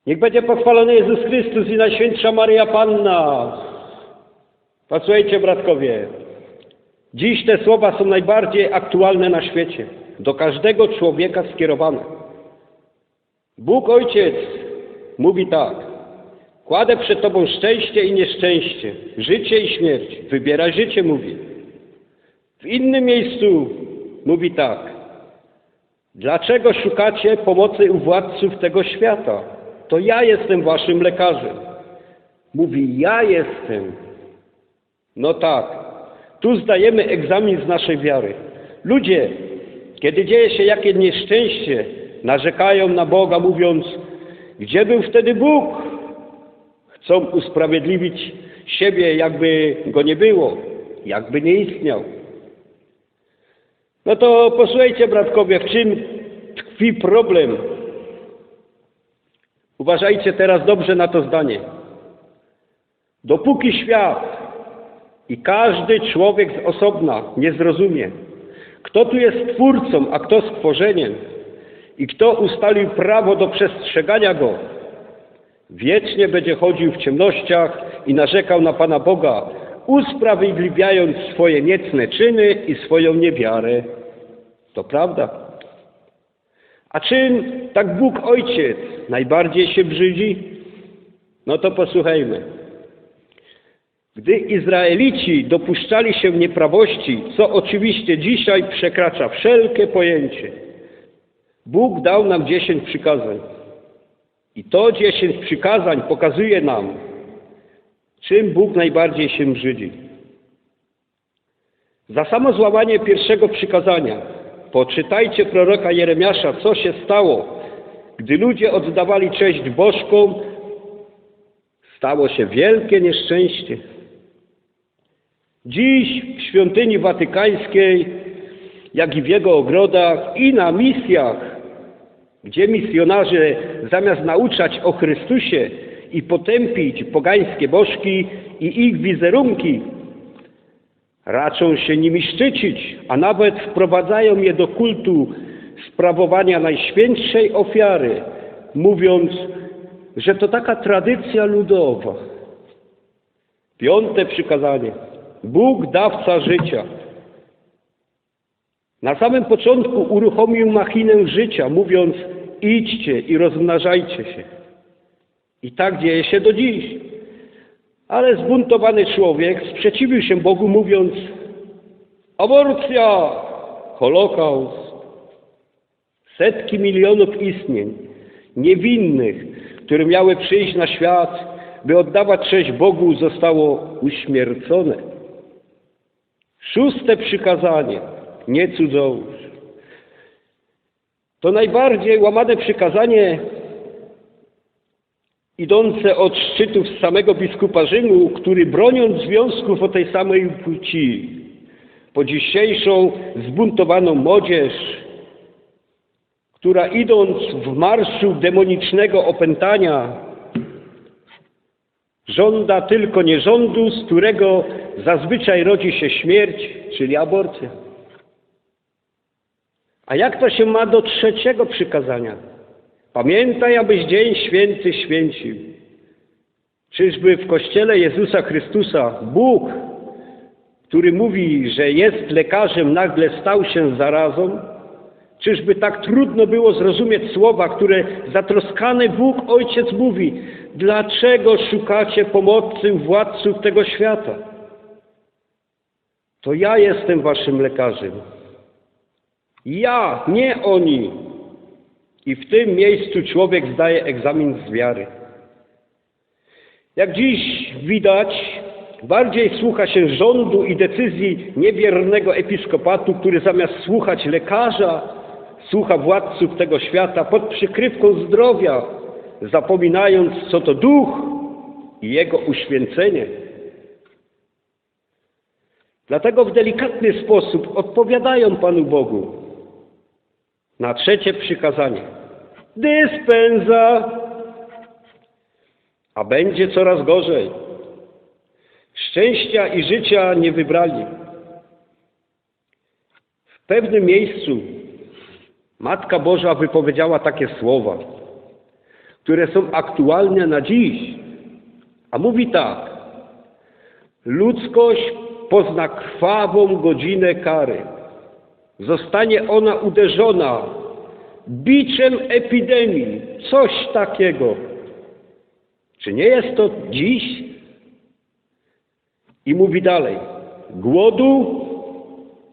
Niech będzie pochwalony Jezus Chrystus i Najświętsza Maryja Panna. Posłuchajcie, bratkowie. Dziś te słowa są najbardziej aktualne na świecie. Do każdego człowieka skierowane. Bóg Ojciec mówi tak. Kładę przed Tobą szczęście i nieszczęście, życie i śmierć. Wybieraj życie, mówi. W innym miejscu mówi tak. Dlaczego szukacie pomocy u władców tego świata? To ja jestem waszym lekarzem. Mówi, ja jestem. No tak, tu zdajemy egzamin z naszej wiary. Ludzie, kiedy dzieje się jakieś nieszczęście, narzekają na Boga, mówiąc, gdzie był wtedy Bóg? Chcą usprawiedliwić siebie, jakby Go nie było, jakby nie istniał. No to posłuchajcie, bratkowie, w czym tkwi problem? Uważajcie teraz dobrze na to zdanie. Dopóki świat i każdy człowiek z osobna nie zrozumie, kto tu jest twórcą, a kto stworzeniem i kto ustalił prawo do przestrzegania go, wiecznie będzie chodził w ciemnościach i narzekał na Pana Boga, usprawiedliwiając swoje niecne czyny i swoją niewiarę. To prawda. A czym tak Bóg Ojciec najbardziej się brzydzi? No to posłuchajmy. Gdy Izraelici dopuszczali się nieprawości, co oczywiście dzisiaj przekracza wszelkie pojęcie, Bóg dał nam 10 przykazań. I to 10 przykazań pokazuje nam, czym Bóg najbardziej się brzydzi. Za samo złamanie pierwszego przykazania poczytajcie proroka Jeremiasza, co się stało, gdy ludzie oddawali cześć bożkom, stało się wielkie nieszczęście. Dziś w świątyni watykańskiej, jak i w jego ogrodach i na misjach, gdzie misjonarze zamiast nauczać o Chrystusie i potępić pogańskie bożki i ich wizerunki, raczą się nimi szczycić, a nawet wprowadzają je do kultu sprawowania najświętszej ofiary, mówiąc, że to taka tradycja ludowa. 5. przykazanie. Bóg dawca życia. Na samym początku uruchomił machinę życia, mówiąc, idźcie i rozmnażajcie się. I tak dzieje się do dziś. Ale zbuntowany człowiek sprzeciwił się Bogu, mówiąc, aborcja, holokaust. Setki milionów istnień, niewinnych, które miały przyjść na świat, by oddawać cześć Bogu, zostało uśmiercone. 6. przykazanie. Nie cudzołóż. To najbardziej łamane przykazanie idące od szczytów samego biskupa Rzymu, który broniąc związków o tej samej płci, po dzisiejszą zbuntowaną młodzież, która idąc w marszu demonicznego opętania, żąda tylko nierządu, z którego zazwyczaj rodzi się śmierć, czyli aborcja. A jak to się ma do 3. przykazania? Pamiętaj, abyś dzień święty święcił. Czyżby w Kościele Jezusa Chrystusa Bóg, który mówi, że jest lekarzem, nagle stał się zarazą? Czyżby tak trudno było zrozumieć słowa, które zatroskany Bóg Ojciec mówi? Dlaczego szukacie pomocy u władców tego świata? To ja jestem waszym lekarzem. Ja, nie oni. I w tym miejscu człowiek zdaje egzamin z wiary. Jak dziś widać, bardziej słucha się rządu i decyzji niewiernego episkopatu, który zamiast słuchać lekarza, słucha władców tego świata pod przykrywką zdrowia, zapominając, co to duch i jego uświęcenie. Dlatego w delikatny sposób odpowiadają Panu Bogu na 3. przykazanie. Dyspensa, a będzie coraz gorzej. Szczęścia i życia nie wybrali. W pewnym miejscu Matka Boża wypowiedziała takie słowa. które są aktualne na dziś. A mówi tak: ludzkość pozna krwawą godzinę kary. Zostanie ona uderzona biczem epidemii. Coś takiego. Czy nie jest to dziś? I mówi dalej: głodu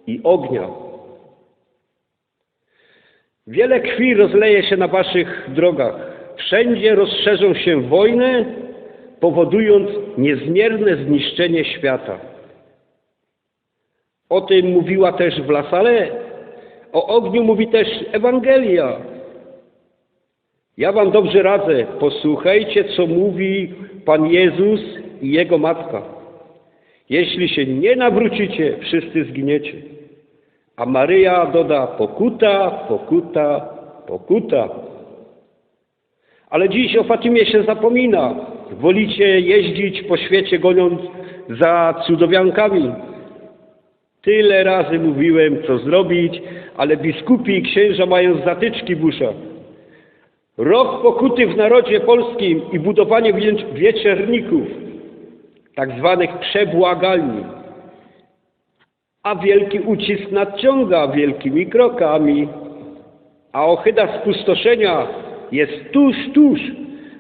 i ognia. Wiele krwi rozleje się na waszych drogach. Wszędzie rozszerzą się wojny, powodując niezmierne zniszczenie świata. O tym mówiła też w La Salle. O ogniu mówi też Ewangelia. Ja wam dobrze radzę, posłuchajcie, co mówi Pan Jezus i Jego Matka. Jeśli się nie nawrócicie, wszyscy zginiecie. A Maryja doda: pokuta, pokuta, pokuta. Ale dziś o Fatimie się zapomina. Wolicie jeździć po świecie, goniąc za cudowiankami. Tyle razy mówiłem, co zrobić, ale biskupi i księża mają zatyczki w uszach. Rok pokuty w narodzie polskim i budowanie wieczerników, tak zwanych przebłagalni. A wielki ucisk nadciąga wielkimi krokami. A ohyda spustoszenia jest tuż, tuż,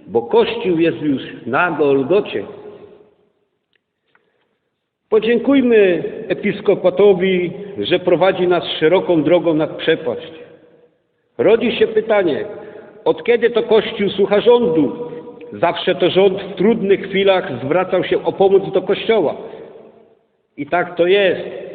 bo Kościół jest już na Golgocie. Podziękujmy episkopatowi, że prowadzi nas szeroką drogą nad przepaść. Rodzi się pytanie: od kiedy to Kościół słucha rządu? Zawsze to rząd w trudnych chwilach zwracał się o pomoc do Kościoła. I tak to jest.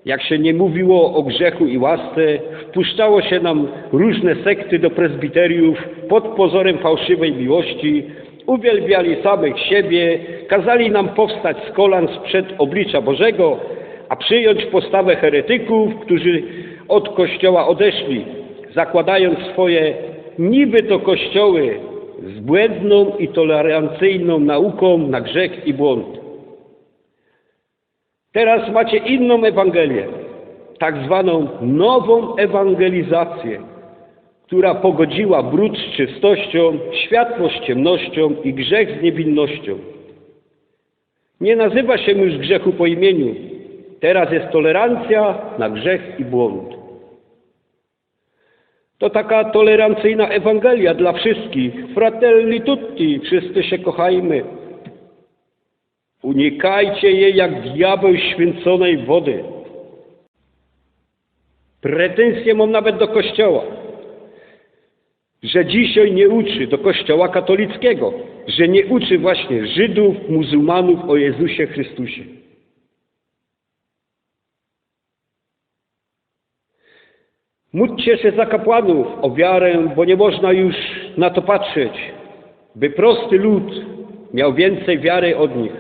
Jak się nie mówiło o grzechu i łasce, wpuszczało się nam różne sekty do prezbiteriów pod pozorem fałszywej miłości, uwielbiali samych siebie, kazali nam powstać z kolan sprzed oblicza Bożego, a przyjąć postawę heretyków, którzy od Kościoła odeszli, zakładając swoje niby to kościoły z błędną i tolerancyjną nauką na grzech i błąd. Teraz macie inną Ewangelię, tak zwaną nową ewangelizację, która pogodziła brud z czystością, światłość z ciemnością i grzech z niewinnością. Nie nazywa się już grzechu po imieniu. Teraz jest tolerancja na grzech i błąd. To taka tolerancyjna Ewangelia dla wszystkich. Fratelli tutti, wszyscy się kochajmy. Unikajcie jej jak diabeł święconej wody. Pretensje mam nawet do Kościoła, że dzisiaj nie uczy, do Kościoła katolickiego, że nie uczy właśnie Żydów, muzułmanów o Jezusie Chrystusie. Módlcie się za kapłanów o wiarę, bo nie można już na to patrzeć, by prosty lud miał więcej wiary od nich.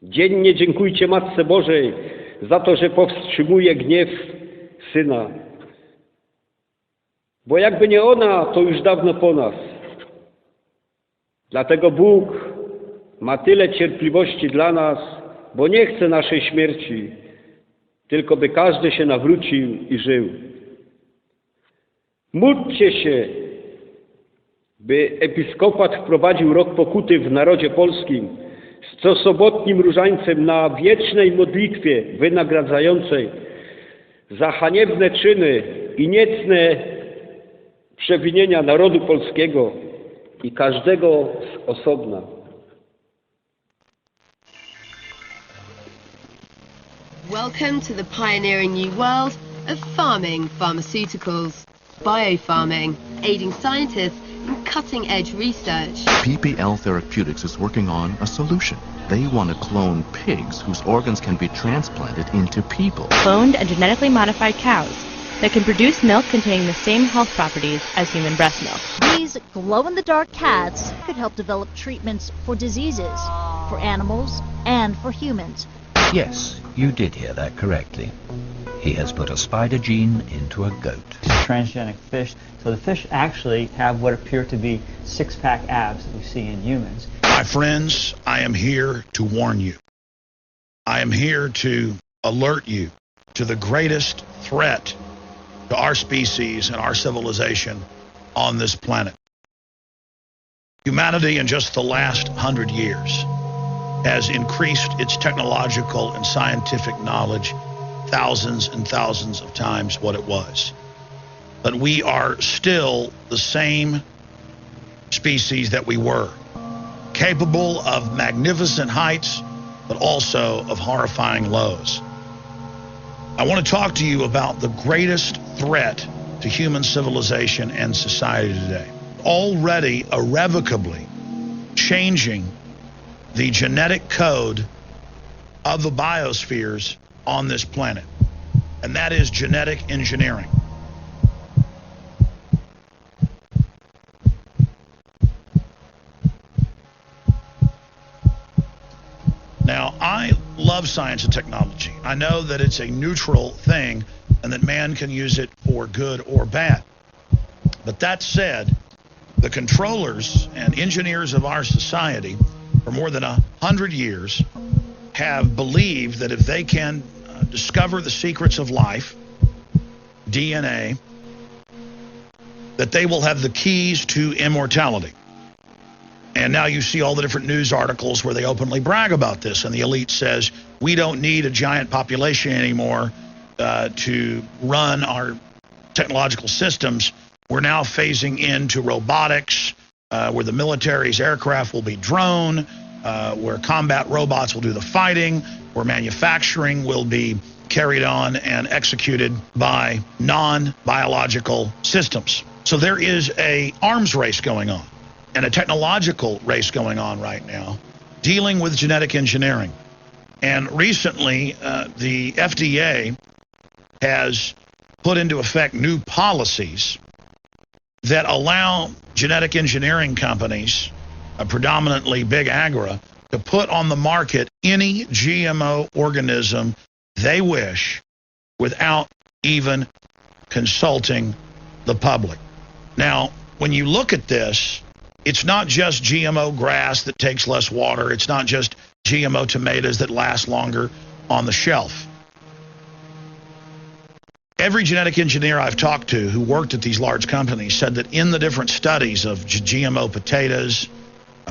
Dziennie dziękujcie Matce Bożej za to, że powstrzymuje gniew Syna. Bo jakby nie ona, to już dawno po nas. Dlatego Bóg ma tyle cierpliwości dla nas, bo nie chce naszej śmierci, tylko by każdy się nawrócił i żył. Módlcie się, by episkopat wprowadził rok pokuty w narodzie polskim z cosobotnim różańcem na wiecznej modlitwie wynagradzającej za haniebne czyny i niecne przewinienia narodu polskiego i każdego z osobna. Welcome to the pioneering new world of farming pharmaceuticals. Biofarming, aiding scientists in cutting-edge research. PPL Therapeutics is working on a solution. They want to clone pigs whose organs can be transplanted into people. Cloned and genetically modified cows that can produce milk containing the same health properties as human breast milk. These glow-in-the-dark cats could help develop treatments for diseases, for animals, and for humans. Yes, you did hear that correctly. He has put a spider gene into a goat. Transgenic fish. So the fish actually have what appear to be six-pack abs that we see in humans. My friends, I am here to warn you. I am here to alert you to the greatest threat to our species and our civilization on this planet. Humanity in just the last 100 years has increased its technological and scientific knowledge thousands and thousands of times what it was. But we are still the same species that we were, capable of magnificent heights, but also of horrifying lows. I want to talk to you about the greatest threat to human civilization and society today, already irrevocably changing the genetic code of the biospheres on this planet, and that is genetic engineering. Now, I love science and technology. I know that it's a neutral thing and that man can use it for good or bad. But that said, the controllers and engineers of our society for more than 100 years have believed that if they can discover the secrets of life, DNA, that they will have the keys to immortality. And now you see all the different news articles where they openly brag about this, and the elite says, we don't need a giant population anymore to run our technological systems. We're now phasing into robotics, where the military's aircraft will be drone, where combat robots will do the fighting, where manufacturing will be carried on and executed by non-biological systems. So there is an arms race going on and a technological race going on right now dealing with genetic engineering. And recently, the FDA has put into effect new policies that allow genetic engineering companies, predominantly big agri, to put on the market any GMO organism they wish without even consulting the public. Now, when you look at this, it's not just GMO grass that takes less water. It's not just GMO tomatoes that last longer on the shelf. Every genetic engineer I've talked to who worked at these large companies said that in the different studies of GMO potatoes,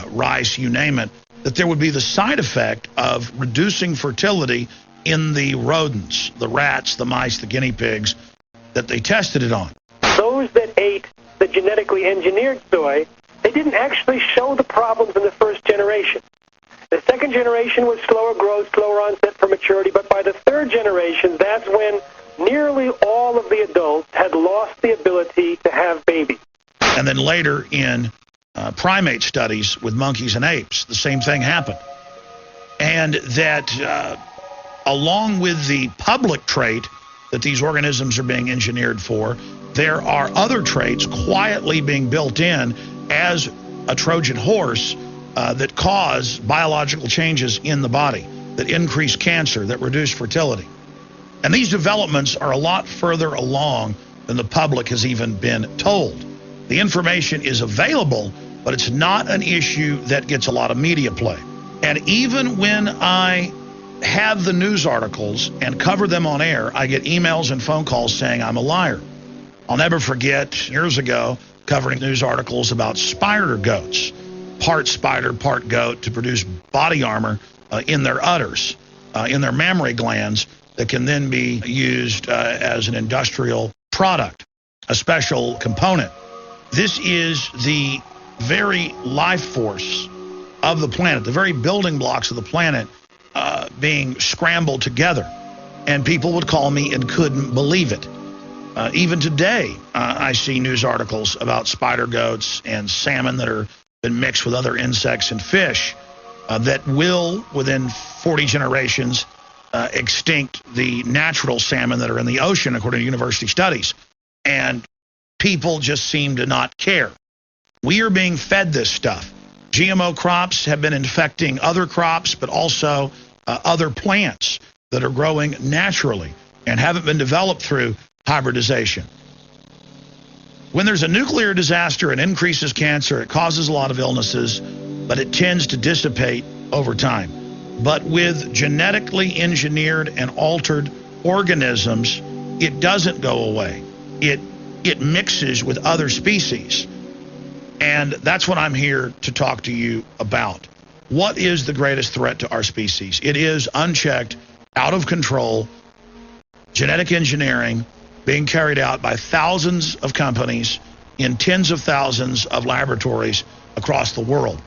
rice, you name it, that there would be the side effect of reducing fertility in the rodents, the rats, the mice, the guinea pigs that they tested it on. Those that ate the genetically engineered soy, they didn't actually show the problems in the first generation. The second generation was slower growth, slower onset for maturity, but by the third generation, that's when nearly all of the adults had lost the ability to have babies. And then later in primate studies with monkeys and apes, the same thing happened. And that along with the public trait that these organisms are being engineered for, there are other traits quietly being built in as a Trojan horse that cause biological changes in the body, that increase cancer, that reduce fertility. And these developments are a lot further along than the public has even been told. The information is available, but it's not an issue that gets a lot of media play. And even when I have the news articles and cover them on air, I get emails and phone calls saying I'm a liar. I'll never forget years ago covering news articles about spider goats, part spider, part goat, to produce body armor in their udders, in their mammary glands, that can then be used as an industrial product, a special component. This is the very life force of the planet, the very building blocks of the planet being scrambled together. And people would call me and couldn't believe it. Even today, I see news articles about spider goats and salmon that are been mixed with other insects and fish that will, within 40 generations, extinct the natural salmon that are in the ocean, according to university studies. And people just seem to not care. We are being fed this stuff. GMO crops have been infecting other crops, but also other plants that are growing naturally and haven't been developed through hybridization. When there's a nuclear disaster, it increases cancer, it causes a lot of illnesses, but it tends to dissipate over time. But with genetically engineered and altered organisms, it doesn't go away. It mixes with other species. And that's what I'm here to talk to you about. What is the greatest threat to our species? It is unchecked, out of control, genetic engineering being carried out by thousands of companies in tens of thousands of laboratories across the world.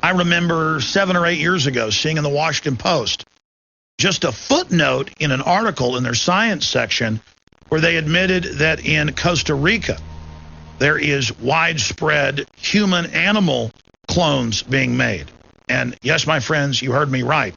I remember 7 or 8 years ago seeing in the Washington Post just a footnote in an article in their science section where they admitted that in Costa Rica there is widespread human-animal clones being made. And yes, my friends, you heard me right.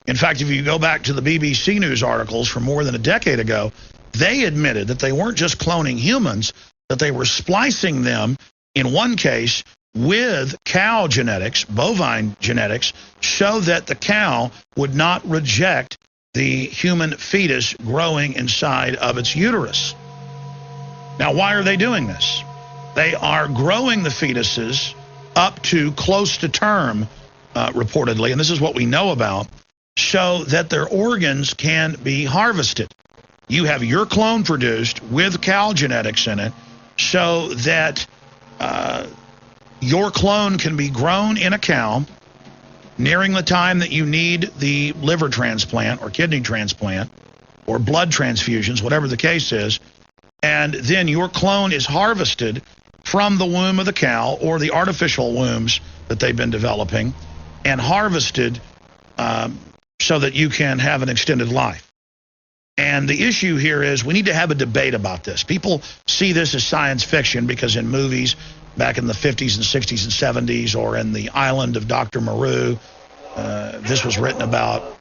In fact, if you go back to the BBC News articles from more than a decade ago, they admitted that they weren't just cloning humans, that they were splicing them, in one case, with cow genetics, bovine genetics, so that the cow would not reject the human fetus growing inside of its uterus. Now, why are they doing this? They are growing the fetuses up to close to term, reportedly, and this is what we know about, so that their organs can be harvested. You have your clone produced with cow genetics in it so that your clone can be grown in a cow nearing the time that you need the liver transplant or kidney transplant or blood transfusions, whatever the case is, and then your clone is harvested from the womb of the cow or the artificial wombs that they've been developing and harvested so that you can have an extended life. And the issue here is we need to have a debate about this. People see this as science fiction because in movies back in the 50s and 60s and 70s or in The Island of Dr. Moreau, this was written about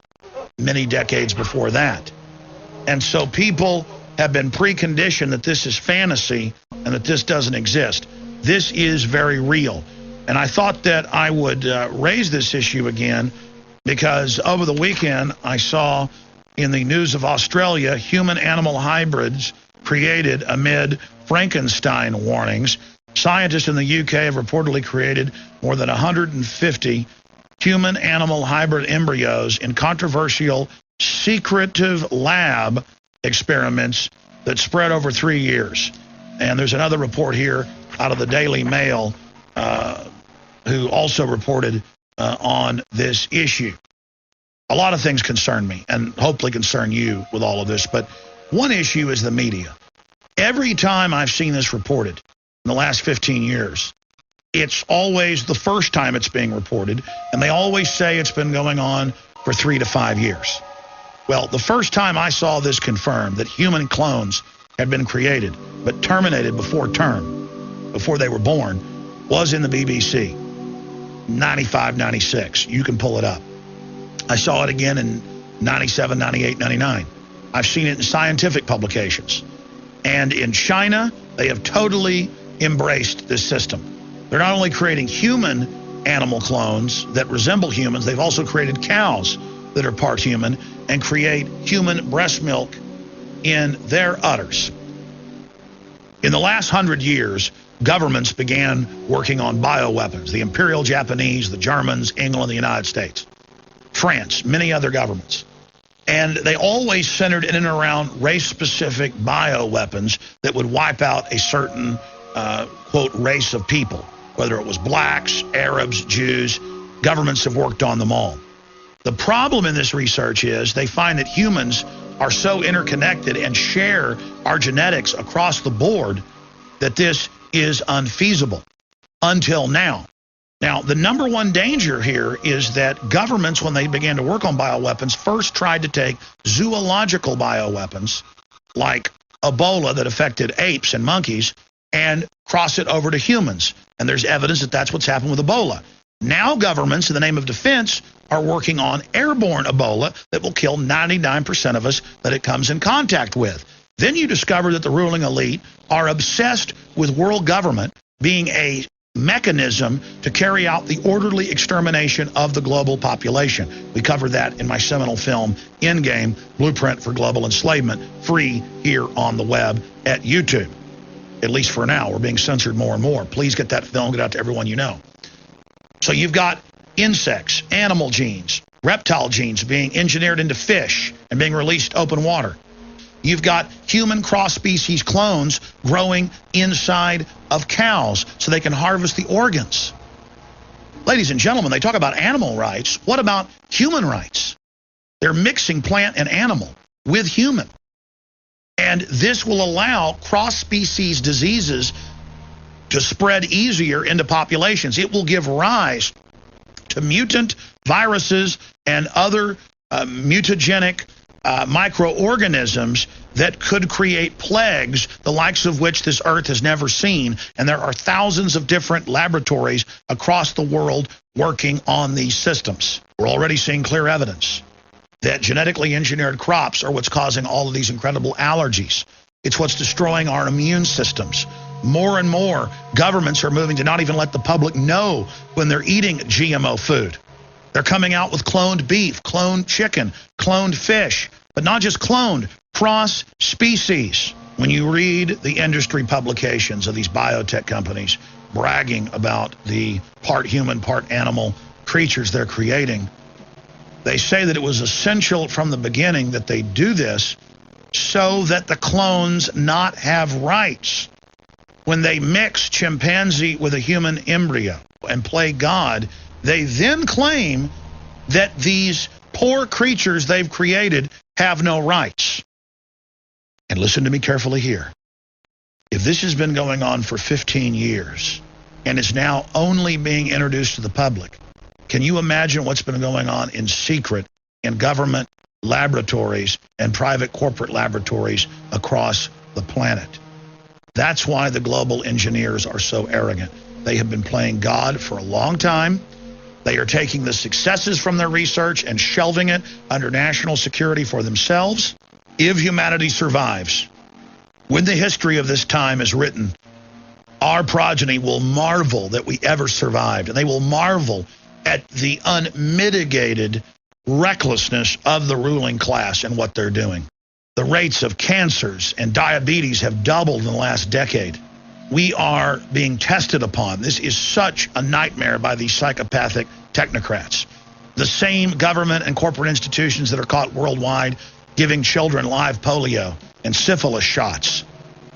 many decades before that. And so people have been preconditioned that this is fantasy and that this doesn't exist. This is very real. And I thought that I would raise this issue again because over the weekend I saw in the news of Australia human-animal hybrids created amid Frankenstein warnings. Scientists in the UK have reportedly created more than 150 human-animal hybrid embryos in controversial secretive lab experiments that spread over 3 years. And there's another report here out of the Daily Mail who also reported on this issue. A lot of things concern me and hopefully concern you with all of this, but one issue is the media. Every time I've seen this reported in the last 15 years, it's always the first time it's being reported, and they always say it's been going on for 3 to 5 years. Well, the first time I saw this confirmed, that human clones had been created but terminated before term, before they were born, was in the BBC, 95, 96. You can pull it up. I saw it again in 97, 98, 99. I've seen it in scientific publications. And in China, they have totally embraced this system. They're not only creating human animal clones that resemble humans, they've also created cows that are part human and create human breast milk in their udders. In the last 100 years, governments began working on bioweapons. The Imperial Japanese, the Germans, England, the United States, France, many other governments. And they always centered in and around race-specific bioweapons that would wipe out a certain, quote, race of people, whether it was blacks, Arabs, Jews. Governments have worked on them all. The problem in this research is they find that humans are so interconnected and share our genetics across the board that this is unfeasible until now. Now, the number one danger here is that governments, when they began to work on bioweapons, first tried to take zoological bioweapons like Ebola that affected apes and monkeys and cross it over to humans. And there's evidence that that's what's happened with Ebola. Now governments, in the name of defense, are working on airborne Ebola that will kill 99% of us that it comes in contact with. Then you discover that the ruling elite are obsessed with world government being a mechanism to carry out the orderly extermination of the global population. We covered that in my seminal film, Endgame, Blueprint for Global Enslavement, free here on the web at YouTube. At least for now, we're being censored more and more. Please get that film, get out to everyone you know. So you've got insects, animal genes, reptile genes being engineered into fish and being released to open water. You've got human cross-species clones growing inside of cows so they can harvest the organs. Ladies and gentlemen, they talk about animal rights. What about human rights? They're mixing plant and animal with human. And this will allow cross-species diseases to spread easier into populations. It will give rise to mutant viruses and other mutagenic microorganisms that could create plagues, the likes of which this earth has never seen. And there are thousands of different laboratories across the world working on these systems. We're already seeing clear evidence that genetically engineered crops are what's causing all of these incredible allergies. It's what's destroying our immune systems. More and more governments are moving to not even let the public know when they're eating GMO food. They're coming out with cloned beef, cloned chicken, cloned fish, but not just cloned, cross-species. When you read the industry publications of these biotech companies bragging about the part human, part animal creatures they're creating, they say that it was essential from the beginning that they do this so that the clones not have rights. When they mix chimpanzee with a human embryo and play God, they then claim that these poor creatures they've created have no rights. And listen to me carefully here. If this has been going on for 15 years and is now only being introduced to the public, can you imagine what's been going on in secret in government laboratories and private corporate laboratories across the planet? That's why the global engineers are so arrogant. They have been playing God for a long time. They are taking the successes from their research and shelving it under national security for themselves. If humanity survives, when the history of this time is written, our progeny will marvel that we ever survived, and they will marvel at the unmitigated recklessness of the ruling class and what they're doing. The rates of cancers and diabetes have doubled in the last decade. We are being tested upon. This is such a nightmare by these psychopathic technocrats. The same government and corporate institutions that are caught worldwide giving children live polio and syphilis shots.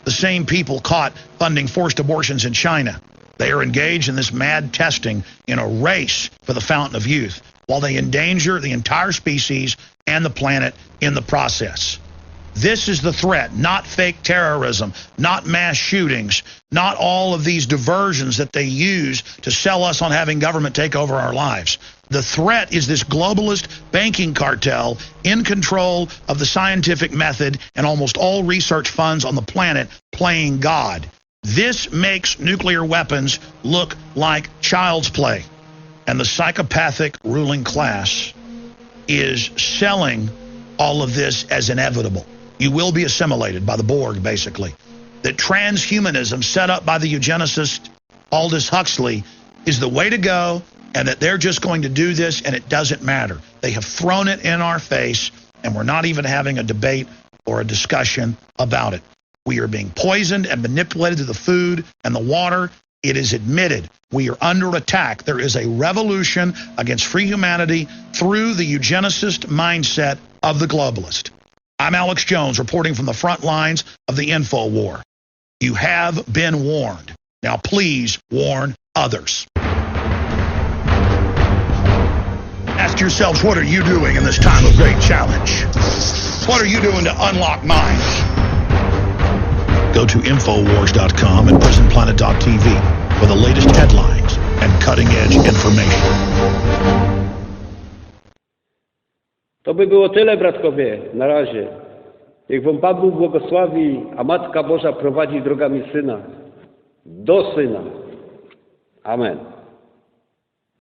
The same people caught funding forced abortions in China. They are engaged in this mad testing in a race for the fountain of youth, while they endanger the entire species and the planet in the process. This is the threat, not fake terrorism, not mass shootings, not all of these diversions that they use to sell us on having government take over our lives. The threat is this globalist banking cartel in control of the scientific method and almost all research funds on the planet playing God. This makes nuclear weapons look like child's play. And the psychopathic ruling class is selling all of this as inevitable. You will be assimilated by the Borg, basically. That transhumanism set up by the eugenicist Aldous Huxley is the way to go, and that they're just going to do this and it doesn't matter. They have thrown it in our face, and we're not even having a debate or a discussion about it. We are being poisoned and manipulated through the food and the water. It is admitted. We are under attack. There is a revolution against free humanity through the eugenicist mindset of the globalist. I'm Alex Jones reporting from the front lines of the info war. You have been warned. Now please warn others. Ask yourselves, what are you doing in this time of great challenge? What are you doing to unlock minds? Go to Infowars.com and PrisonPlanet.tv for the latest headlines and cutting-edge information. To by było tyle, bratkowie, na razie. Niech wam Pan Bóg błogosławi, a Matka Boża prowadzi drogami Syna, do Syna. Amen.